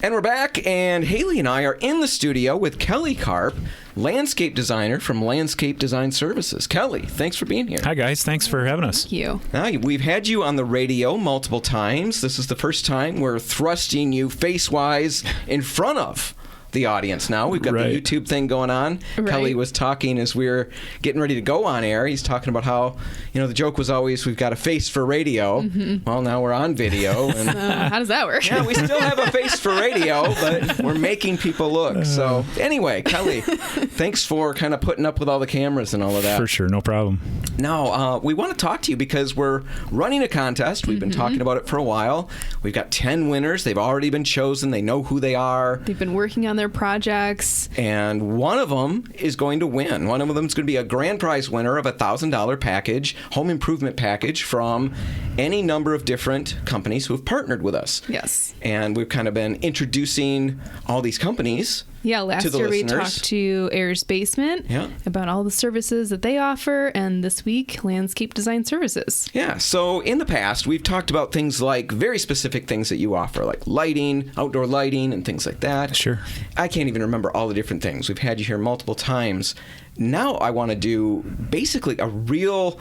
And we're back, and Haley and I are in the studio with Kelly Karp, landscape designer from Landscape Design Services. Kelly, thanks for being here. Hi, guys. Thanks for having us. Thank you. Now, we've had you on the radio multiple times. This is the first time we're thrusting you face-wise in front of the audience now. We've got the YouTube thing going on. Right. Kelly was talking as we were getting ready to go on air. He's talking about how, the joke was always, we've got a face for radio. Mm-hmm. Well, now we're on video. And how does that work? Yeah, we still have a face for radio, but we're making people look. So anyway, Kelly, thanks for kind of putting up with all the cameras and all of that. For sure, no problem. Now, we want to talk to you because we're running a contest. We've been talking about it for a while. We've got 10 winners. They've already been chosen. They know who they are. They've been working on their projects. And one of them is going to win. One of them is going to be a grand prize winner of a $1,000 package, home improvement package from any number of different companies who have partnered with us. Yes. And we've kind of been introducing all these companies. Yeah, last year we talked to Air's Basement about all the services that they offer, and this week, Landscape Design Services. Yeah, so in the past, we've talked about things like very specific things that you offer, like lighting, outdoor lighting, and things like that. Sure. I can't even remember all the different things. We've had you here multiple times. Now I want to do basically a real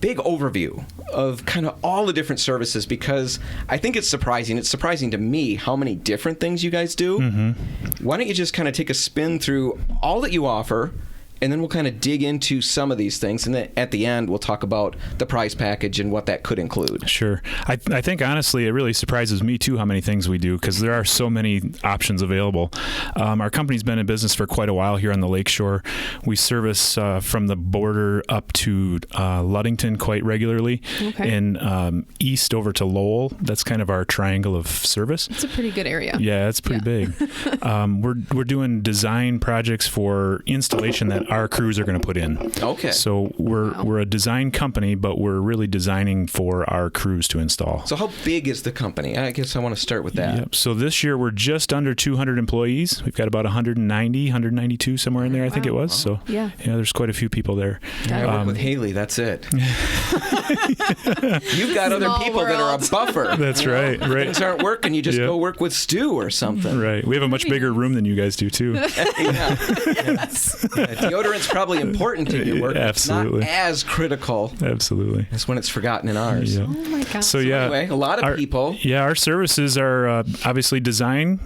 big overview of kind of all the different services, because I think it's surprising. It's surprising to me how many different things you guys do. Mm-hmm. Why don't you just kind of take a spin through all that you offer, and then we'll kind of dig into some of these things. And then at the end, we'll talk about the prize package and what that could include. Sure. I think, honestly, it really surprises me, too, how many things we do, because there are so many options available. Our company's been in business for quite a while here on the lakeshore. We service from the border up to Ludington quite regularly, and east over to Lowell. That's kind of our triangle of service. It's a pretty good area. Yeah, it's pretty big. We're doing design projects for installation that our crews are going to put in. Okay. So we're a design company, but we're really designing for our crews to install. So how big is the company? I guess I want to start with that. Yep. So this year we're just under 200 employees. We've got about 192 somewhere in there, I think it was. So yeah, there's quite a few people there. I work with Haley. That's it. You've got other people that are a buffer. That's right. Right. Things aren't working. You just go work with Stu or something. Right. We have a much bigger room than you guys do too. Deodorant's probably important in your work. Absolutely. It's not as critical. Absolutely. As when it's forgotten in ours. Yep. Oh my gosh. So yeah, anyway, a lot of people. Yeah, our services are obviously design.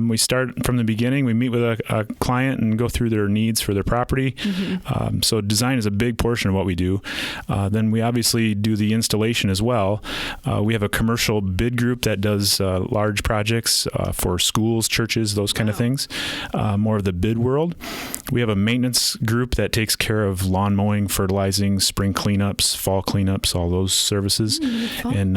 We start from the beginning. We meet with a client and go through their needs for their property. Mm-hmm. So design is a big portion of what we do. Then we obviously do the installation as well. We have a commercial bid group that does large projects for schools, churches, those kind of things. More of the bid world. We have a maintenance group that takes care of lawn mowing, fertilizing, spring cleanups, fall cleanups, all those services. And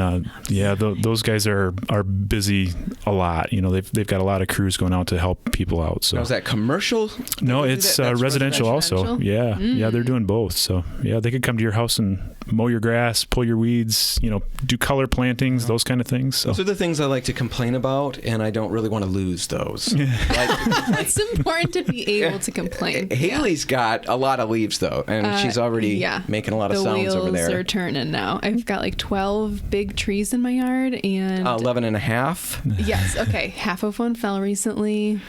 those guys are busy a lot. They've got a lot of crews going out to help people out. So now, is that commercial? No, it's residential also. Yeah, yeah, they're doing both. So yeah, they could come to your house and mow your grass, pull your weeds, do color plantings, those kind of things. So. Those are the things I like to complain about, and I don't really want to lose those. It's important to be able to complain. Haley's got a lot of leaves, though, and she's already making a lot of sounds over there. The wheels are turning now. I've got like 12 big trees in my yard, and 11 and a half. Yes, okay. Half of one fell recently,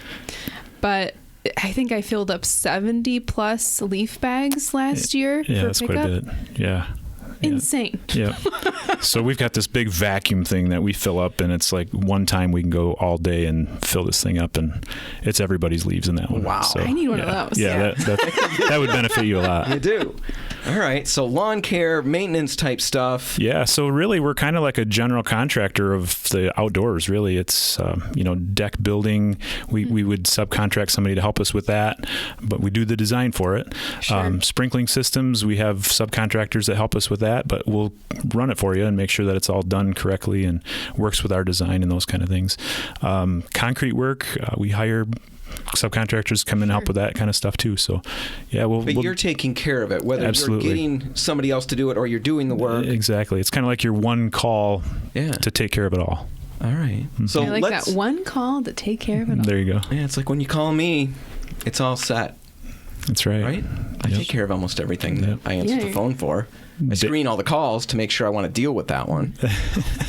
but I think I filled up 70 plus leaf bags last year. Yeah, for that's pickup. quite a bit. Yeah. Insane. Yeah. So we've got this big vacuum thing that we fill up, and it's like one time we can go all day and fill this thing up, and it's everybody's leaves in that one. Wow. So, I need one of those. Yeah, that would benefit you a lot. You do. All right. So lawn care, maintenance type stuff. Yeah. So really, we're kind of like a general contractor of the outdoors. Really, it's deck building. We would subcontract somebody to help us with that, but we do the design for it. Sure. Sprinkling systems, we have subcontractors that help us with that, but we'll run it for you and make sure that it's all done correctly and works with our design and those kind of things. Concrete work, we hire subcontractors come in and help with that kind of stuff too. So yeah, but you're taking care of it, whether absolutely. You're getting somebody else to do it or you're doing the work. Exactly. It's kind of like your one call to take care of it all. All right. So I like that one call to take care of it all. There you go. Yeah, it's like when you call me, it's all set. That's right. Right? I take care of almost everything that I answer the phone for. I screen all the calls to make sure I want to deal with that one.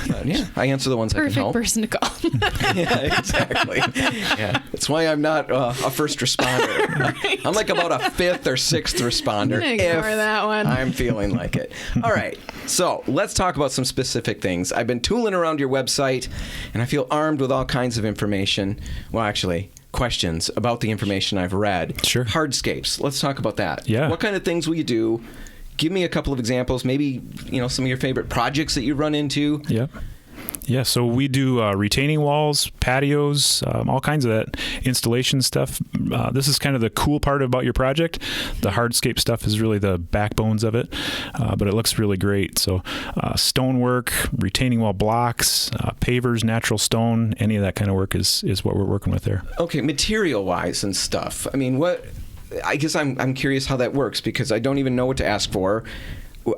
But yeah, I answer the ones I can help. Perfect person to call. Yeah, exactly. Yeah, that's why I'm not a first responder. Right. I'm like about a fifth or sixth responder. Ignore that one. I'm feeling like it. All right, so let's talk about some specific things. I've been tooling around your website, and I feel armed with all kinds of information. Well, actually, questions about the information I've read. Sure. Hardscapes. Let's talk about that. Yeah. What kind of things will you do? Give me a couple of examples, maybe, some of your favorite projects that you run into. Yep. Yeah, so we do retaining walls, patios, all kinds of that installation stuff. This is kind of the cool part about your project. The hardscape stuff is really the backbones of it, but it looks really great. So stonework, retaining wall blocks, pavers, natural stone, any of that kind of work is what we're working with there. Okay, material-wise and stuff. I mean, I guess I'm curious how that works because I don't even know what to ask for.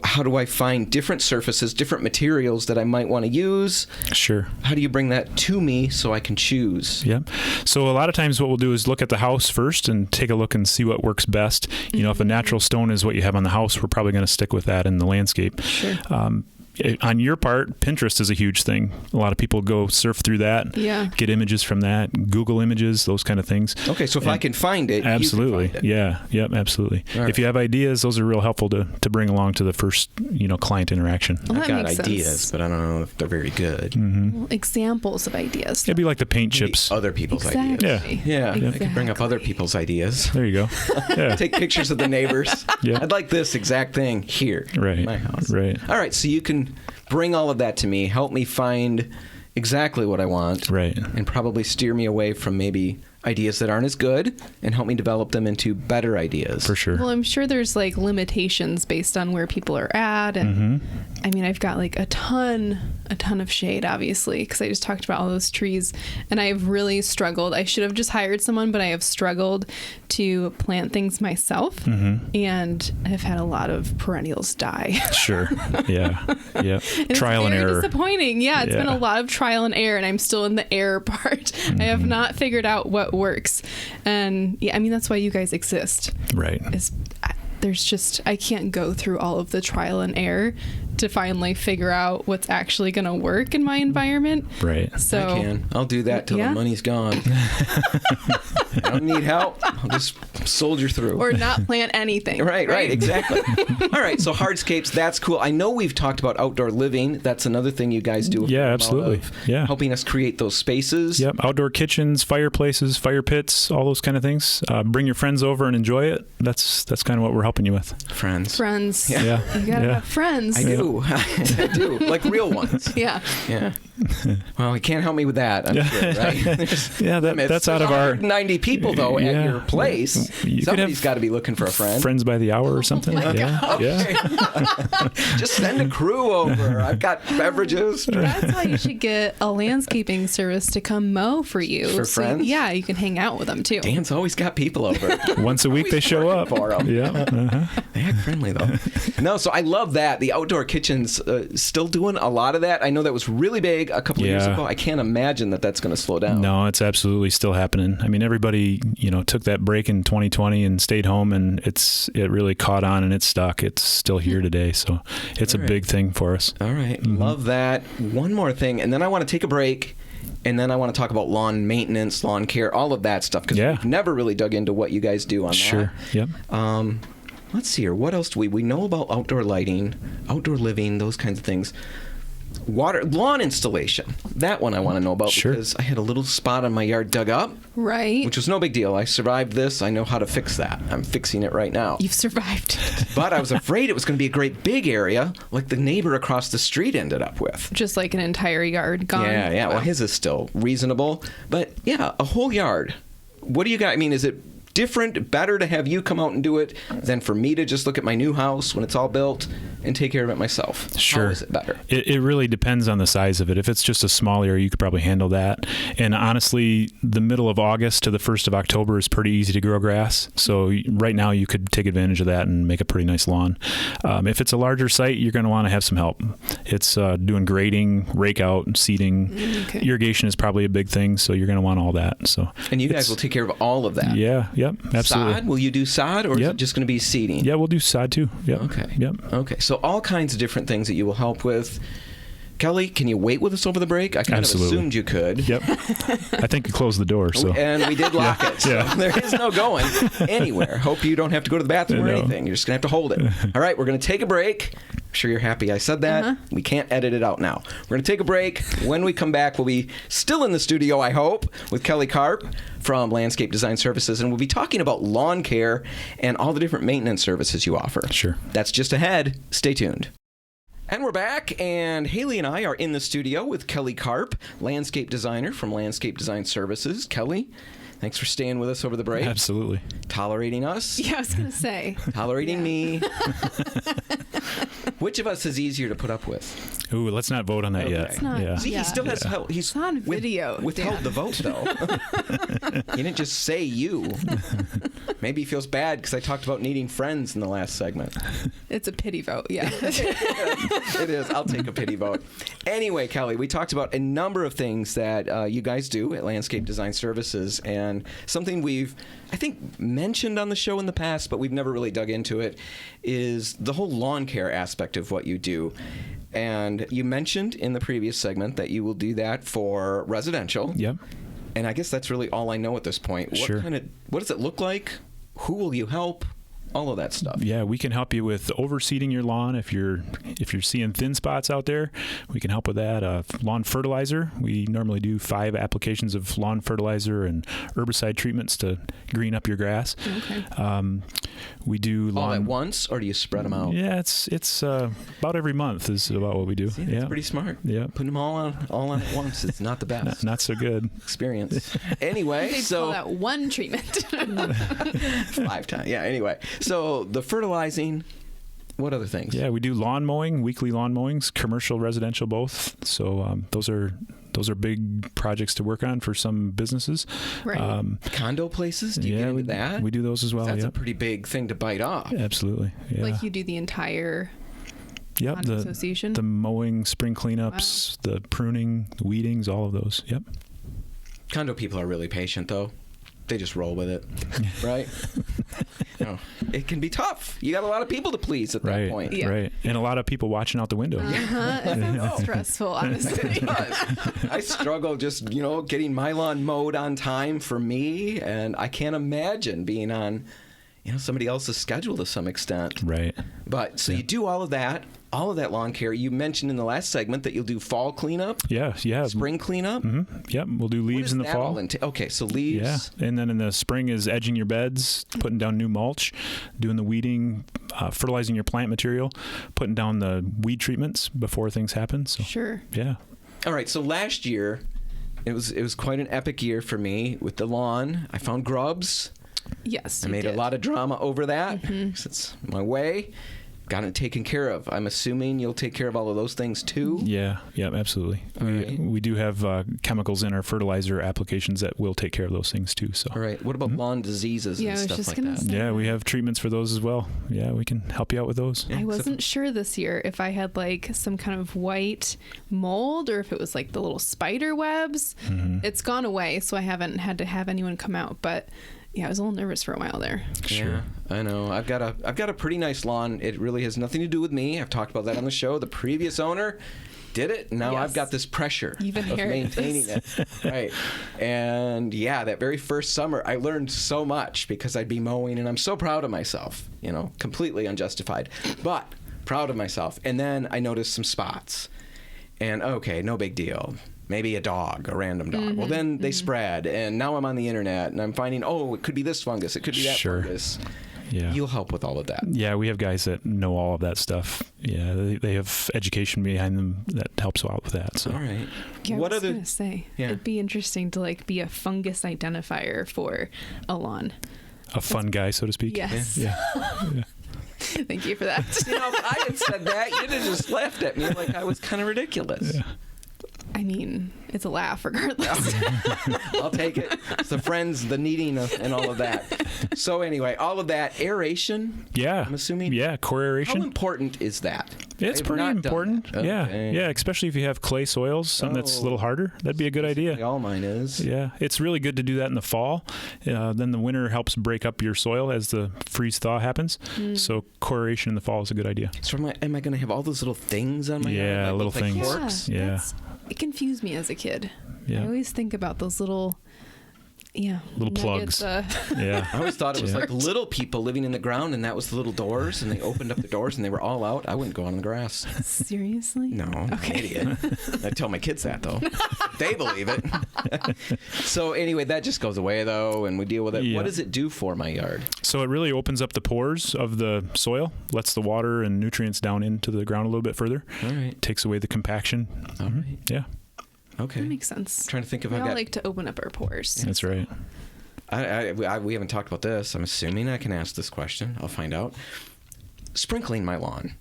How do I find different surfaces, different materials that I might want to use? Sure. How do you bring that to me so I can choose? Yep. So a lot of times what we'll do is look at the house first and take a look and see what works best. If a natural stone is what you have on the house, we're probably going to stick with that in the landscape. Sure. On your part, Pinterest is a huge thing. A lot of people go surf through that, get images from that, Google images, those kind of things. Okay, so if I can find it, absolutely, you can find it. Yeah, yep, absolutely. Right. If you have ideas, those are real helpful to bring along to the first, client interaction. Well, I've that got makes ideas, sense. but I don't know if they're very good. Well, examples of ideas. It'd be like the paint chips. Other people's Exactly. ideas. Yeah, I could bring up other Exactly. people's ideas. There you go. Yeah. Take pictures of the neighbors. Yeah. I'd like this exact thing here in my house. Right. All right, so you can bring all of that to me, help me find exactly what I want, Right. and probably steer me away from maybe ideas that aren't as good and help me develop them into better ideas. For sure. Well, I'm sure there's like limitations based on where people are at. And I mean, I've got like a ton of shade, obviously, because I just talked about all those trees and I've really struggled. I should have just hired someone, but I have struggled to plant things myself and have had a lot of perennials die. Sure. Yeah. Yeah. And Trial and it's very error. disappointing. Yeah, it's been Yeah. a lot of trial and error, and I'm still in the error part. I have not figured out what works. And yeah, I mean, that's why you guys exist. Right. I can't go through all of the trial and error to finally figure out what's actually going to work in my environment. Right. So I can. I'll do that till the money's gone. I don't need help. I'll just soldier through. or not plant anything. Right, exactly. All right, so hardscapes, that's cool. I know we've talked about outdoor living. That's another thing you guys do. Yeah, absolutely. Yeah. Helping us create those spaces. Yep. Outdoor kitchens, fireplaces, fire pits, all those kind of things. Bring your friends over and enjoy it. That's kind of what we're helping you with. Friends. Yeah. Yeah. You gotta Yeah. have friends. I do. I do. Like real ones. Yeah. Yeah. Well, you can't help me with that, I'm sure, right? Yeah, that's out of our 90 people, though, at Yeah. your place. You could Somebody's have got to be looking for a friend. friends by the hour or something. Yeah. Yeah. Just send a crew over. I've got beverages. That's how you should get a landscaping service to come mow for you. For friends? Yeah, you can hang out with them too. Dan's always got people over. Once a week they show up. For 'em. Yeah. They act friendly, though. No, so I love that. The outdoor kitchens, still doing a lot of that. I know that was really big a couple of years Yeah. ago. I can't imagine that that's going to slow down. No, it's absolutely still happening. I mean, everybody, took that break in 2020 and stayed home, and it really caught on and it's stuck. It's still here today, so it's a big thing for us. All right. Love that. One more thing, and then I want to take a break, and then I want to talk about lawn maintenance, lawn care, all of that stuff, because we've never really dug into what you guys do on Sure. that. Yep. Let's see here. What else do we know about outdoor lighting, outdoor living, those kinds of things. Lawn installation. That one I want to know about because I had a little spot on my yard dug up. Right. Which was no big deal. I survived this. I know how to fix that. I'm fixing it right now. You've survived. But I was afraid it was going to be a great big area like the neighbor across the street ended up with. Just like an entire yard gone. Yeah. Well, his is still reasonable. But yeah, a whole yard. What do you got? I mean, is it different, better to have you come out and do it than for me to just look at my new house when it's all built? and take care of it myself? Sure. How is it better? It really depends on the size of it. If it's just a small area, you could probably handle that. And honestly, the middle of August to the 1st of October is pretty easy to grow grass. So right now you could take advantage of that and make a pretty nice lawn. If it's a larger site, you're going to want to have some help. It's doing grading, rake out, seeding. Okay. Irrigation is probably a big thing, so you're going to want all that. So And you guys will take care of all of that? Yeah, yep, absolutely. Sod? Will you do sod, or is it just going to be seeding? Yeah, we'll do sod too. Yep. Okay. Yep. Okay. So all kinds of different things that you will help with. Kelly, can you wait with us over the break? I kind Absolutely. of assumed you could. Yep. I think you closed the door. So. And we did lock it. So Yeah. there is no going anywhere. Hope you don't have to go to the bathroom or No. anything. You're just going to have to hold it. All right, we're going to take a break. I'm sure you're happy I said that. We can't edit it out now. We're going to take a break. When we come back, we'll be still in the studio, I hope, with Kelly Karp from Landscape Design Services, and we'll be talking about lawn care and all the different maintenance services you offer. Sure. That's just ahead. Stay tuned. And we're back, and Haley and I are in the studio with Kelly Karp, landscape designer from Landscape Design Services. Kelly, thanks for staying with us over the break. Absolutely. Tolerating us. Yeah, I was going to say. Tolerating me. Which of us is easier to put up with? Ooh, let's not vote on that Okay. yet. It's not- Yeah. See, he still has help. He's It's on video, withheld Dan. the vote, though. He didn't just say you. Maybe he feels bad because I talked about needing friends in the last segment. It's a pity vote, yeah. It is. I'll take a pity vote. Anyway, Kelly, we talked about a number of things that you guys do at Landscape Design Services, and something we've, I think, mentioned on the show in the past, but we've never really dug into it, is the whole lawn care aspect of what you do. And you mentioned in the previous segment that you will do that for residential. Yep. And I guess that's really all I know at this point. Sure. What does it look like? Who will you help? All of that stuff. Yeah, we can help you with overseeding your lawn. If you're seeing thin spots out there, we can help with that. Lawn fertilizer. We normally do 5 applications of lawn fertilizer and herbicide treatments to green up your grass. Okay. We do lawn All at once, or do you spread them out? Yeah, it's about every month is about what we do. See, that's yeah, pretty smart. Yeah. Putting them all on at once is not the best not so good. experience. Anyway, They so pull out one treatment. 5 times. Yeah. Anyway, so the fertilizing. What other things? Yeah, we do lawn mowing, weekly lawn mowings, commercial, residential, both. So those are big projects to work on for some businesses. Right. Condo places. Do you get into that? we do those as well. That's a Yep. pretty big thing to bite off. Absolutely. Yeah. Like you do the entire Yep, condo association? the mowing, spring cleanups, the pruning, the weedings, all of those. Yep. Condo people are really patient, though. They just roll with it, right? No, it can be tough. You got a lot of people to please at that Right. point. Yeah. Right. And a lot of people watching out the window. It sounds stressful, honestly. I struggle just, getting my lawn mowed on time for me, and I can't imagine being on, somebody else's schedule to some extent. Right. But so you do all of that lawn care. You mentioned in the last segment that you'll do fall cleanup, Yeah. spring cleanup. Yep. We'll do What leaves does in the that fall. all okay, so leaves. Yeah, and then in the spring is edging your beds, putting down new mulch, doing the weeding, fertilizing your plant material, putting down the weed treatments before things happen. So Sure. yeah, All right, so last year, it was quite an epic year for me with the lawn. I found grubs. Yes. I you made did. a lot of drama over that. 'Cause it's my way. Got it taken care of. I'm assuming you'll take care of all of those things too. yeah, absolutely. All right. We do have chemicals in our fertilizer applications that will take care of those things too. So All right. What about lawn diseases Yeah, I and was stuff just like gonna that? say- yeah, we have treatments for those as well. Yeah, we can help you out with those. Yeah, I so- wasn't sure this year if I had like some kind of white mold or if it was like the little spider webs. It's gone away, so I haven't had to have anyone come out. But yeah, I was a little nervous for a while there. Sure. Yeah, I know. I've got a pretty nice lawn. It really has nothing to do with me. I've talked about that on the show. The previous owner did it. Now Yes. I've got this pressure You've of inherited maintaining it. Right. And yeah, that very first summer, I learned so much because I'd be mowing, and I'm so proud of myself. Completely unjustified, but proud of myself. And then I noticed some spots, and okay, no big deal. Maybe a random dog. Well, then they spread, and now I'm on the internet, and I'm finding, it could be this fungus, it could be that Sure. fungus. Yeah. You'll help with all of that. Yeah, we have guys that know all of that stuff. Yeah, they have education behind them that helps out with that. So All right. Yeah, What I was other? gonna say Yeah. it'd be interesting to like be a fungus identifier for a lawn. a fun guy, so to speak. Yes. Yeah. Thank you for that. You know, if I had said that, you'd have just laughed at me like I was kind of ridiculous. Yeah. I mean, it's a laugh regardless. I'll take it. It's the friends, the kneading, and all of that. So anyway, all of that aeration. Yeah. I'm assuming. Yeah, core aeration. How important is that? It's I've pretty not done important. that. Yeah. Okay. Yeah, especially if you have clay soils, something that's a little harder. That'd be a good idea. All mine is. Yeah, it's really good to do that in the fall. Then the winter helps break up your soil as the freeze thaw happens. So core aeration in the fall is a good idea. So am I going to have all those little things on my yard? Yeah, Like, little look like things. corks? Yeah. It confused me as a kid. Yeah. I always think about those little, Little plugs. Yeah. I always thought it was like little people living in the ground, and that was the little doors, and they opened up the doors, and they were all out. I wouldn't go on the grass. Seriously? No, Okay. idiot. I tell my kids that, though. They believe it. So anyway, that just goes away, though, and we deal with it. Yeah. What does it do for my yard? So it really opens up the pores of the soil, lets the water and nutrients down into the ground a little bit further. All right. Takes away the compaction. All right. Yeah, Okay. That makes sense. Trying to think if We I've all got... like to open up our pores. that's right. we haven't talked about this. I'm assuming I can ask this question. I'll find out. Sprinkling my lawn.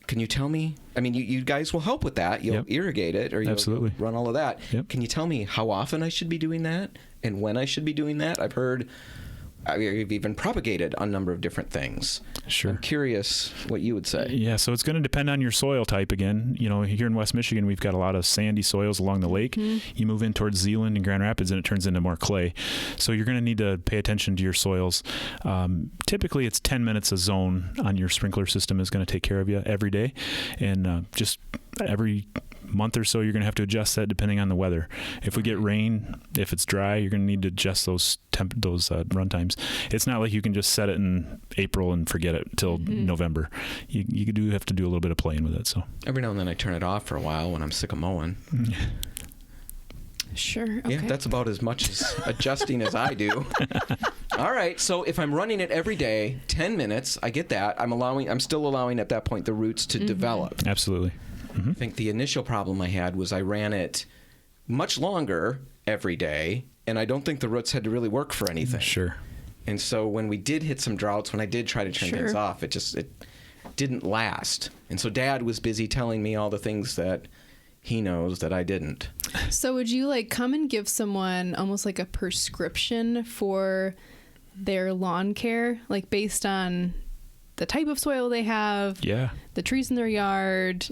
Can you tell me? I mean, you guys will help with that. You'll irrigate it, or you'll Absolutely. run all of that. Yep. Can you tell me how often I should be doing that and when I should be doing that? I've heard... I've even propagated a number of different things. Sure. I'm curious what you would say. Yeah, so it's going to depend on your soil type again. You know, here in West Michigan, we've got a lot of sandy soils along the lake. You move in towards Zeeland and Grand Rapids, and it turns into more clay. So you're going to need to pay attention to your soils. Typically, it's 10 minutes a zone on your sprinkler system is going to take care of you every day. And just every month or so, you're going to have to adjust that depending on the weather. If we get rain, if it's dry, you're going to need to adjust those run times. It's not like you can just set it in April and forget it till November. You do have to do a little bit of playing with it. So Every now and then I turn it off for a while when I'm sick of mowing. Sure. Okay. Yeah, that's about as much as adjusting as I do. All right, so if I'm running it every day, 10 minutes, I get that. I'm still allowing at that point the roots to develop. absolutely. I think the initial problem I had was I ran it much longer every day, and I don't think the roots had to really work for anything. Sure. And so when we did hit some droughts, when I did try to turn things off, it didn't last. And so Dad was busy telling me all the things that he knows that I didn't. So would you like come and give someone almost like a prescription for their lawn care, like based on the type of soil they have, the trees in their yard,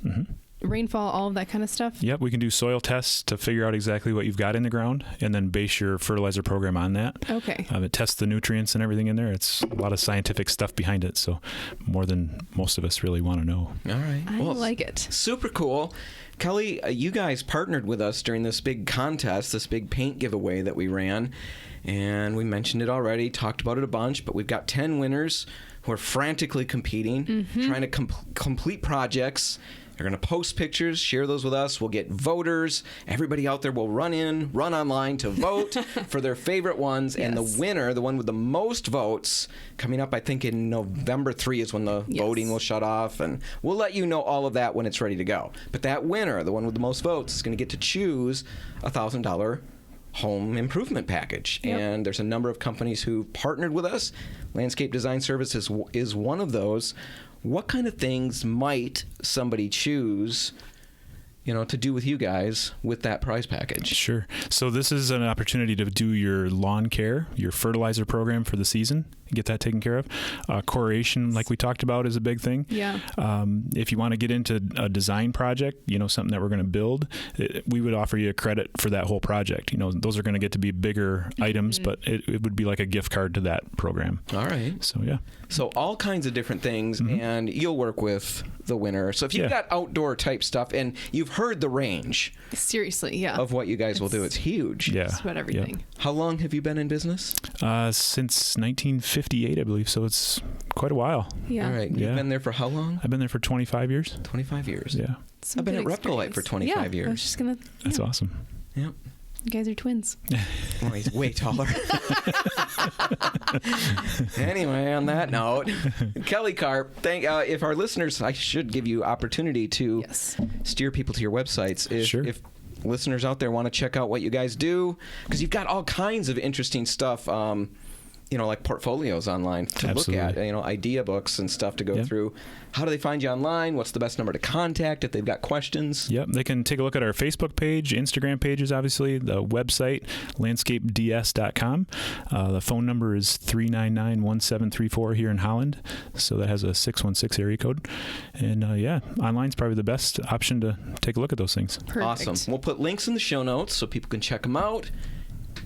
rainfall, all of that kind of stuff? Yep, we can do soil tests to figure out exactly what you've got in the ground and then base your fertilizer program on that. Okay. It tests the nutrients and everything in there. It's a lot of scientific stuff behind it, so more than most of us really want to know. All right. I like it. Super cool. Kelly, you guys partnered with us during this big contest, this big paint giveaway that we ran. And we mentioned it already, talked about it a bunch, but we've got 10 winners who are frantically competing, trying to complete projects. They're going to post pictures, share those with us. We'll get voters. Everybody out there will run online to vote for their favorite ones. And the winner, the one with the most votes, coming up, I think in November 3 is when the voting will shut off. And we'll let you know all of that when it's ready to go. But that winner, the one with the most votes, is going to get to choose a $1,000 home improvement package. And there's a number of companies who partnered with us. Landscape Design Services is one of those. What kind of things might somebody choose, to do with you guys with that prize package? Sure. So this is an opportunity to do your lawn care, your fertilizer program for the season, get that taken care of. Chloration, like we talked about, is a big thing. Yeah. If you want to get into a design project, something that we're going to build, we would offer you a credit for that whole project. Those are going to get to be bigger items, but it would be like a gift card to that program. All right. So, yeah. So all kinds of different things, and you'll work with the winner. So if you've got outdoor type stuff, and you've heard the range Seriously, of what you guys will do, it's huge. Yeah. Just about everything. How long have you been in business? Since 1958, I believe. So it's quite a while. Yeah. All right. You've been there for how long? I've been there for 25 years. 25 years. Yeah. Some I've been good at Repcolite for 25 years. I was just gonna. That's awesome. Yep. You guys are twins. Well, he's way taller. Anyway, on that note, Kelly Karp, if our listeners, I should give you opportunity to steer people to your websites. If listeners out there want to check out what you guys do, because you've got all kinds of interesting stuff. like portfolios online to look at, idea books and stuff to go through. How do they find you online? What's the best number to contact if they've got questions? Yep, they can take a look at our Facebook page, Instagram pages, obviously, the website, landscapeds.com. The phone number is 399-1734 here in Holland, so that has a 616 area code. And online's probably the best option to take a look at those things. Perfect. Awesome. We'll put links in the show notes so people can check them out.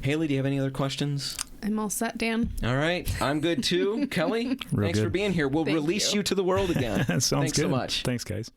Haley, do you have any other questions? I'm all set, Dan. All right. I'm good too. Kelly, thanks for being here. We'll release you to the world again. Sounds Thanks good. so much. Thanks, guys.